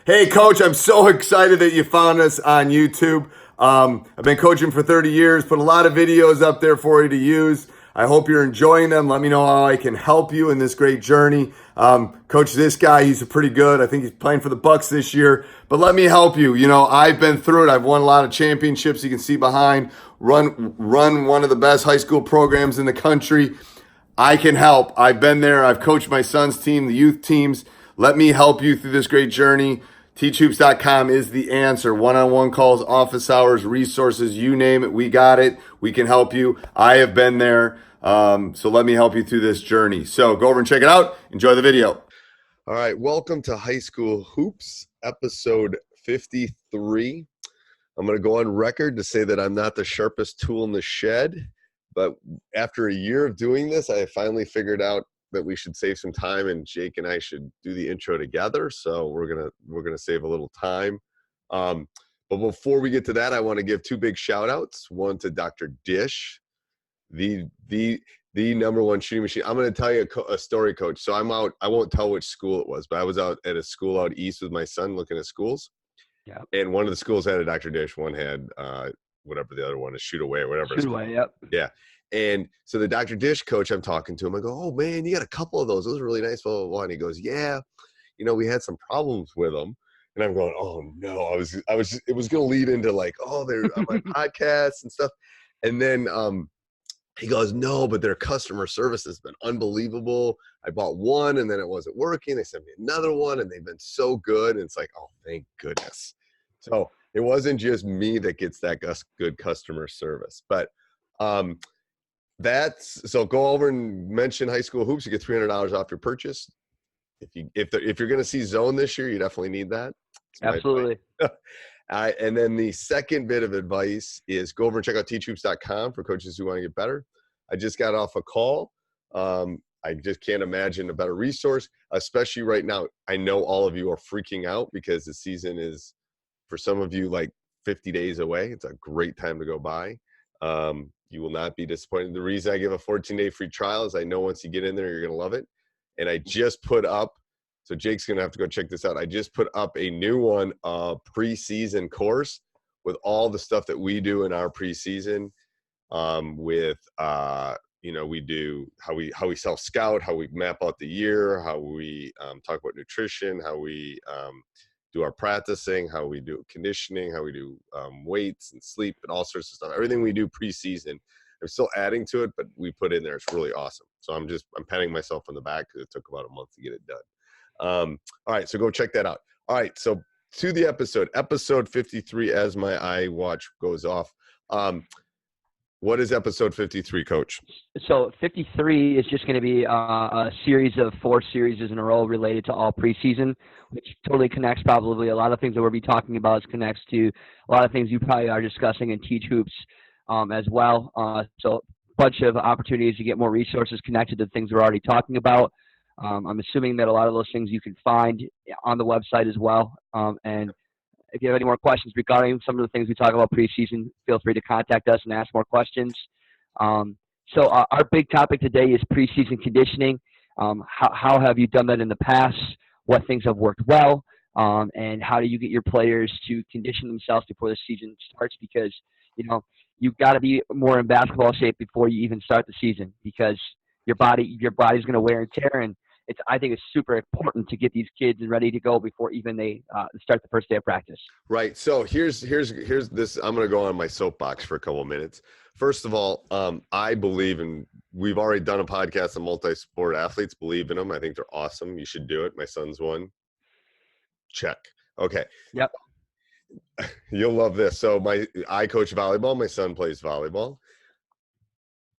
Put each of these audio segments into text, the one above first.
Hey, Coach, I'm so excited that you found us on YouTube. I've been coaching for 30 years, put a lot of videos up there for you to use. I hope you're enjoying them. Let me know how I can help you in this great journey. Coach, this guy, he's pretty good. I think he's playing for the Bucks this year. But let me help you. You know, I've been through it. I've won a lot of championships. You can see behind. Run one of the best high school programs in the country. I can help. I've been there. I've coached my son's team, the youth teams. Let me help you through this great journey. Teachhoops.com is the answer. One-on-one calls, office hours, resources, you name it. We got it. We can help you. I have been there. So let me help you through this journey. So go over and check it out. Enjoy the video. All right. Welcome to High School Hoops, episode 53. I'm going to go on record to say that I'm not the sharpest tool in the shed. But after a year of doing this, I finally figured out that we should save some time, and Jake and I should do the intro together. So we're gonna save a little time. But before we get to that, I want to give two big shout outs. One to Dr. Dish, the number one shooting machine. I'm going to tell you a story, Coach. So I'm out. I won't tell which school it was, but I was out at a school out east with my son looking at schools. Yeah. And one of the schools had a Dr. Dish. One had whatever the other one is, Shoot Away or whatever. Shoot Away, yep. Yeah. And so the Dr. Dish coach, I'm talking to him. I go, oh, man, you got a couple of those. Those are really nice. Blah, blah, blah. And he goes, yeah, you know, we had some problems with them. And I'm going, oh, no. It was going to lead into like, oh, they're on my podcasts and stuff. And then he goes, no, but their customer service has been unbelievable. I bought one and then it wasn't working. They sent me another one and they've been so good. And it's like, oh, thank goodness. So it wasn't just me that gets that good customer service. But so go over and mention High School Hoops. You get $300 off your purchase. If you're going to see zone this year, you definitely need that. Absolutely. And then the second bit of advice is go over and check out teachhoops.com for coaches who want to get better. I just got off a call. I just can't imagine a better resource, especially right now. I know all of you are freaking out because the season is, for some of you, like 50 days away. It's a great time to go by. You will not be disappointed. The reason I give a 14-day free trial is I know once you get in there, you're going to love it. And I just put up, so Jake's going to have to go check this out. I just put up a new one, preseason course with all the stuff that we do in our preseason. We do how we self-scout, how we map out the year, how we talk about nutrition, how we do our practicing, how we do conditioning, how we do weights and sleep and all sorts of stuff. Everything we do preseason, I'm still adding to it, but we put in there. It's really awesome. So I'm patting myself on the back because it took about a month to get it done. All right, so go check that out. All right, so to the episode 53, as my iWatch goes off. What is episode 53, Coach? So 53 is just going to be a series of 4 series in a row related to all preseason, which totally connects probably a lot of things that we'll be talking about. Connects to a lot of things you probably are discussing in Teach Hoops as well. So a bunch of opportunities to get more resources connected to things we're already talking about. I'm assuming that a lot of those things you can find on the website as well. And if you have any more questions regarding some of the things we talk about preseason, feel free to contact us and ask more questions. So our big topic today is preseason conditioning. How have you done that in the past? What things have worked well? And how do you get your players to condition themselves before the season starts? Because, you know, you've got to be more in basketball shape before you even start the season, because your body's going to wear and tear. And I think it's super important to get these kids ready to go before even they start the first day of practice. Right. So here's this. I'm going to go on my soapbox for a couple of minutes. First of all, I believe in. We've already done a podcast on multi-sport athletes. Believe in them. I think they're awesome. You should do it. My son's one. Check. Okay. Yep. You'll love this. So I coach volleyball. My son plays volleyball.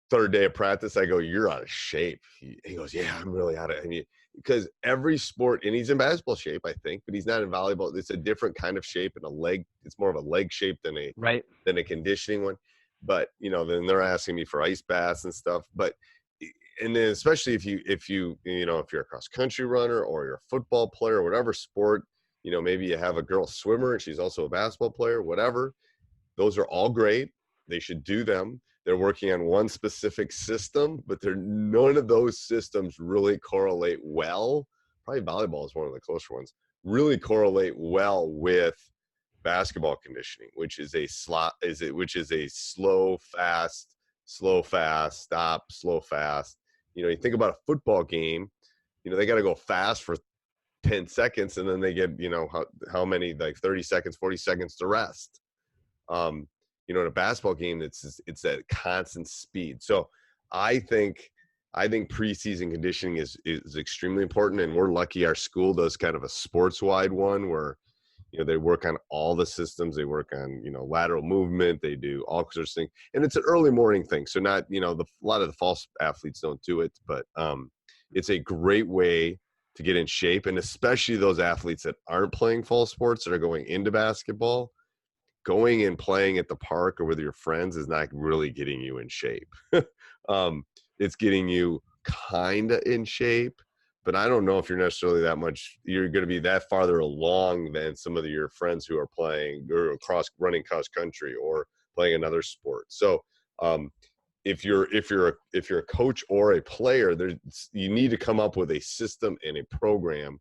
Third day of practice, I go, you're out of shape. He goes, yeah, I'm really out of it. Because every sport, and he's in basketball shape, I think, but he's not in volleyball. It's a different kind of shape and it's more of a leg shape than a conditioning one. But, then they're asking me for ice baths and stuff. But, and then especially if you're a cross country runner or you're a football player or whatever sport, maybe you have a girl swimmer and she's also a basketball player, whatever. Those are all great. They should do them. They're working on one specific system, but none of those systems really correlate well. Probably volleyball is one of the closer ones really correlate well with basketball conditioning, which is a slow, fast, stop, slow, fast. You think about a football game, they got to go fast for 10 seconds and then they get, how many, like 30 seconds, 40 seconds to rest. In a basketball game, it's that constant speed. So I think preseason conditioning is extremely important, and we're lucky our school does kind of a sports wide one where they work on all the systems. They work on lateral movement. They do all sorts of things, and it's an early morning thing. So not a lot of the false athletes don't do it, but it's a great way to get in shape, and especially those athletes that aren't playing fall sports that are going into basketball. Going and playing at the park or with your friends is not really getting you in shape. It's getting you kind of in shape, but I don't know if you're necessarily you're going to be that farther along than some of your friends who are playing or running cross country or playing another sport. So if you're a coach or a player, you need to come up with a system and a program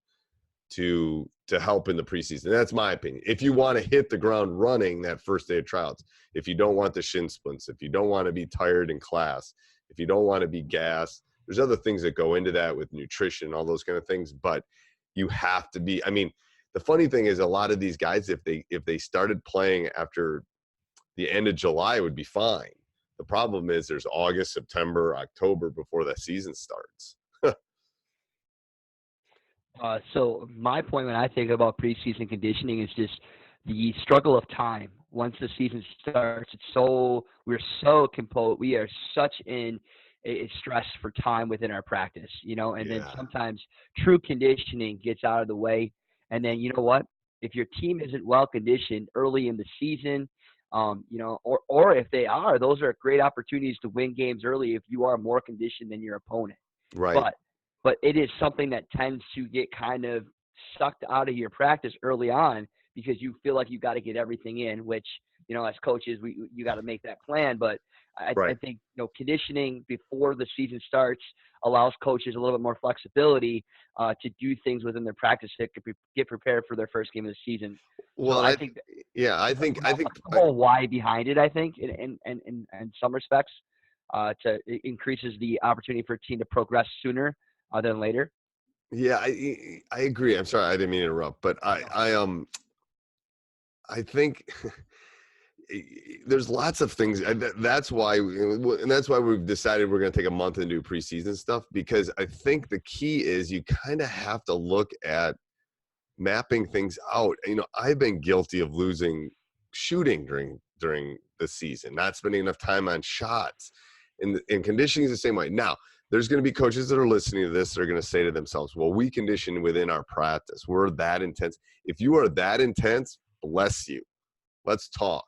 to help in the preseason. That's my opinion. If you want to hit the ground running that first day of tryouts, if you don't want the shin splints, if you don't want to be tired in class, if you don't want to be gassed, there's other things that go into that with nutrition, all those kind of things. But you have to be. I mean, the funny thing is, a lot of these guys, if they started playing after the end of July, would be fine. The problem is there's August, September, October before the season starts. So my point when I think about preseason conditioning is just the struggle of time. Once the season starts, we are such in a stress for time within our practice, and then sometimes true conditioning gets out of the way. And then you know what? If your team isn't well conditioned early in the season, or if they are, those are great opportunities to win games early if you are more conditioned than your opponent. Right. But it is something that tends to get kind of sucked out of your practice early on because you feel like you got to get everything in, which, as coaches, you got to make that plan. But I think, conditioning before the season starts allows coaches a little bit more flexibility to do things within their practice to get prepared for their first game of the season. Well, so I think the whole why behind it, I think, in some respects, it increases the opportunity for a team to progress sooner than later. Yeah, I agree. I'm sorry, I didn't mean to interrupt, but I think there's lots of things. That's why we've decided we're going to take a month and do preseason stuff, because I think the key is you kind of have to look at mapping things out. I've been guilty of losing shooting during the season, not spending enough time on shots, and conditioning is the same way. Now, there's going to be coaches that are listening to this that are going to say to themselves, well, we condition within our practice. We're that intense. If you are that intense, bless you. Let's talk.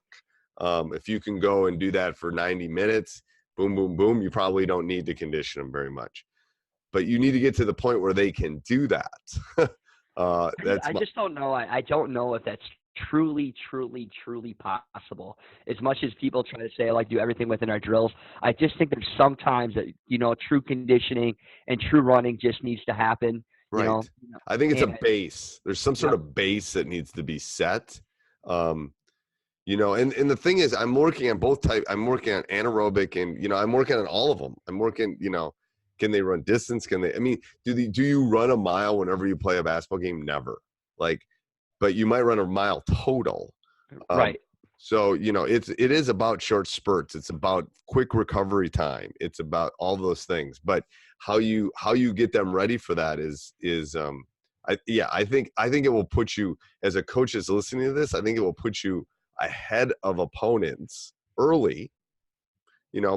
If you can go and do that for 90 minutes, boom, boom, boom, you probably don't need to condition them very much. But you need to get to the point where they can do that. I just don't know. I don't know if that's truly possible. As much as people try to say, like, do everything within our drills, I just think there's sometimes that, true conditioning and true running just needs to happen. Right. I think it's a base. There's some sort of base that needs to be set. And the thing is, I'm working on both types. I'm working on anaerobic and, I'm working on all of them. I'm working, can they run distance? Do you run a mile whenever you play a basketball game? Never. But you might run a mile total. Right. So, it is about short spurts. It's about quick recovery time. It's about all those things. But how you get them ready for that I think it will put you, as a coach that's listening to this, I think it will put you ahead of opponents early.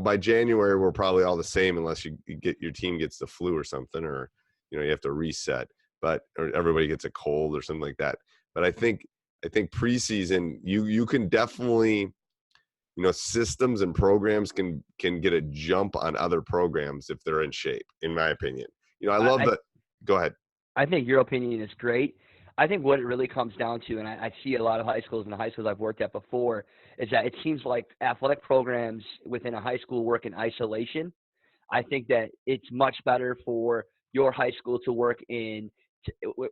By January, we're probably all the same unless your team gets the flu or something, or, you have to reset, or everybody gets a cold or something like that. But I think preseason, you can definitely, systems and programs can get a jump on other programs if they're in shape, in my opinion. I love that. Go ahead. I think your opinion is great. I think what it really comes down to, and I see a lot of high schools and the high schools I've worked at before, is that it seems like athletic programs within a high school work in isolation. I think that it's much better for your high school to work in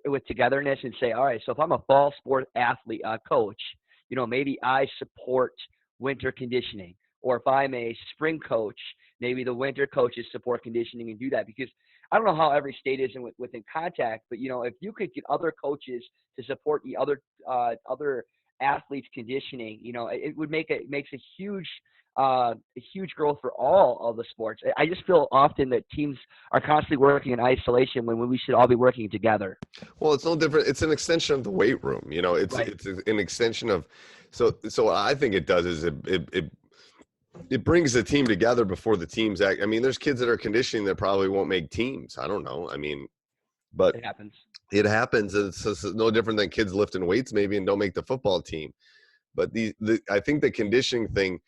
with togetherness and say, all right, so if I'm a fall sport athlete coach, maybe I support winter conditioning, or if I'm a spring coach, maybe the winter coaches support conditioning and do that, because I don't know how every state is within contact, but if you could get other coaches to support the other athletes conditioning, it would makes a huge growth for all of the sports. I just feel often that teams are constantly working in isolation when we should all be working together. Well, it's no different. It's an extension of the weight room. It's Right. it's an extension of. So what I think it does is it brings the team together before the teams act. I mean, there's kids that are conditioning that probably won't make teams. I don't know. I mean, but It happens. it happens. It's no different than kids lifting weights maybe and don't make the football team. But I think the conditioning thing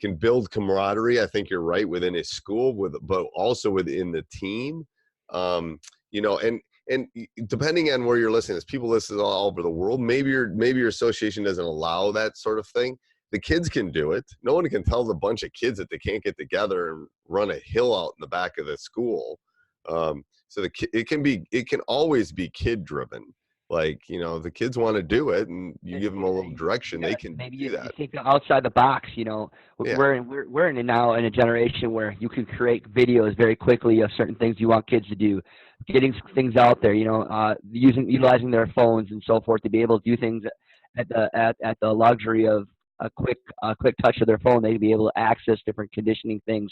can build camaraderie. I think you're right, within a school, but also within the team. And depending on where you're listening, as people listen all over the world, maybe your association doesn't allow that sort of thing. The kids can do it. No one can tell the bunch of kids that they can't get together and run a hill out in the back of the school. So it can always be kid driven. Like, the kids want to do it, and you give them a little direction, they can maybe do you that. think outside the box. Yeah. We're now in a generation where you can create videos very quickly of certain things you want kids to do, getting things out there. Utilizing their phones and so forth to be able to do things at the luxury of a quick touch of their phone. They'd be able to access different conditioning things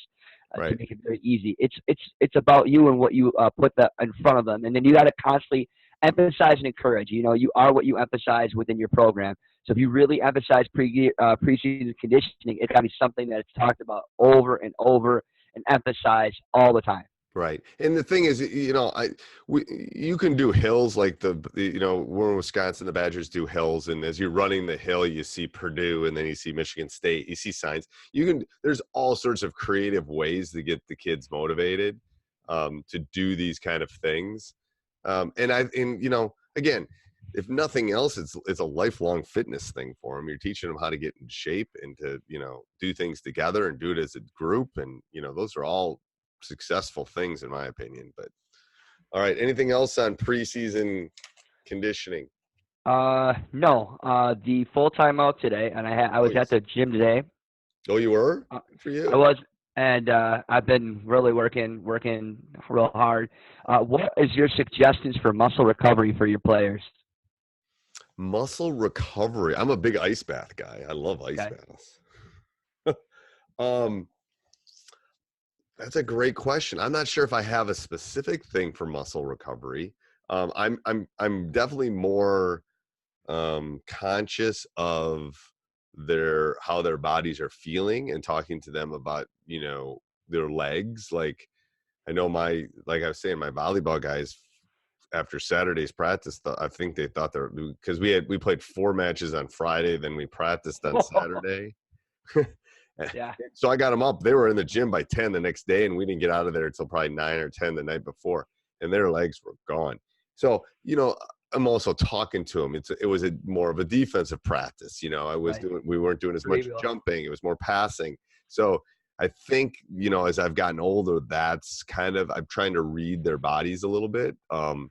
Right. to make it very easy. It's about you and what you put in front of them, and then you got to constantly emphasize and encourage. You are what you emphasize within your program. So if you really emphasize preseason conditioning, it's got to be something that it's talked about over and over and emphasized all the time. Right. And the thing is, you can do hills like we're in Wisconsin, the Badgers do hills. And as you're running the hill, you see Purdue, and then you see Michigan State, you see signs. There's all sorts of creative ways to get the kids motivated to do these kind of things. Again, if nothing else, it's a lifelong fitness thing for them. You're teaching them how to get in shape and to, do things together and do it as a group. And, those are all successful things in my opinion. But all right, anything else on preseason conditioning? No, the full time out today, and I was at the gym today. Oh, you were? Good for you. I was, and I've been really working real hard. What is your suggestions for muscle recovery for your players? Muscle recovery. I'm a big ice bath guy. I love ice baths. That's a great question. I'm not sure if I have a specific thing for muscle recovery. I'm definitely more conscious of how their bodies are feeling and talking to them about, their legs. Like I know like I was saying, my volleyball guys after Saturday's practice, I think they thought because we played 4 matches on Friday, then we practiced on Saturday. Yeah. So I got them up. They were in the gym by 10 the next day, and we didn't get out of there until probably 9 or 10 the night before, and their legs were gone. So, I'm also talking to them. It was more of a defensive practice. We weren't doing as much jumping. It was more passing. So I think, as I've gotten older, that's kind of, I'm trying to read their bodies a little bit. In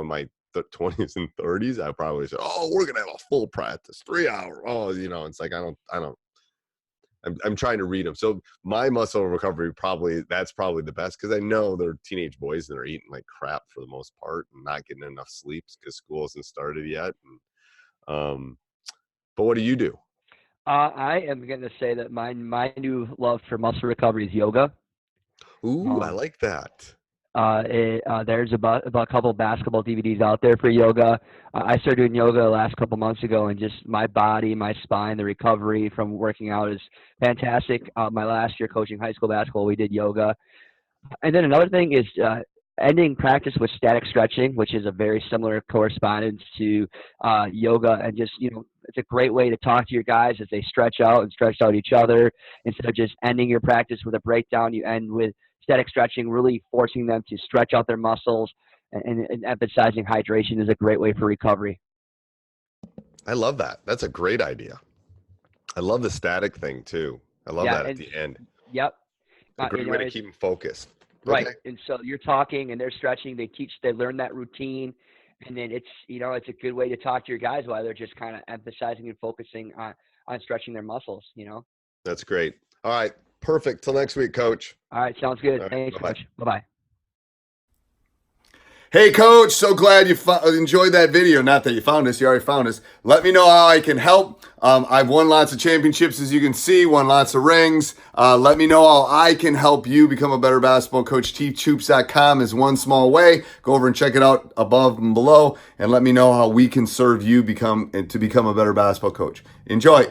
my 20s and 30s, I probably said, "Oh, we're going to have a full practice, 3 hours." Oh, it's like, I'm trying to read them. So my muscle recovery, that's probably the best, because I know they're teenage boys and they're eating like crap for the most part and not getting enough sleep because school hasn't started yet. And, but what do you do? I am going to say that my new love for muscle recovery is yoga. Ooh, I like that. There's about a couple basketball DVDs out there for yoga. I started doing yoga the last couple months ago, and just my body, my spine, the recovery from working out is fantastic. My last year coaching high school basketball, we did yoga. And then another thing is ending practice with static stretching, which is a very similar correspondence to yoga. And just, it's a great way to talk to your guys as they stretch out each other. Instead of just ending your practice with a breakdown, you end with static stretching, really forcing them to stretch out their muscles, and emphasizing hydration is a great way for recovery. I love that. That's a great idea. I love the static thing too. I love that at the end. Yep. A great way to keep them focused. Right. Okay. And so you're talking and they're stretching. They learn that routine. And then it's a good way to talk to your guys while they're just kind of emphasizing and focusing on stretching their muscles. That's great. All right. Perfect. Till next week, Coach. All right, sounds good. All right, Thanks, bye-bye. Coach. Bye-bye. Hey, Coach, so glad you enjoyed that video. Not that you found us, you already found us. Let me know how I can help. I've won lots of championships, as you can see, won lots of rings. Let me know how I can help you become a better basketball coach. teachhoops.com is one small way. Go over and check it out above and below, and let me know how we can serve you to become a better basketball coach. Enjoy.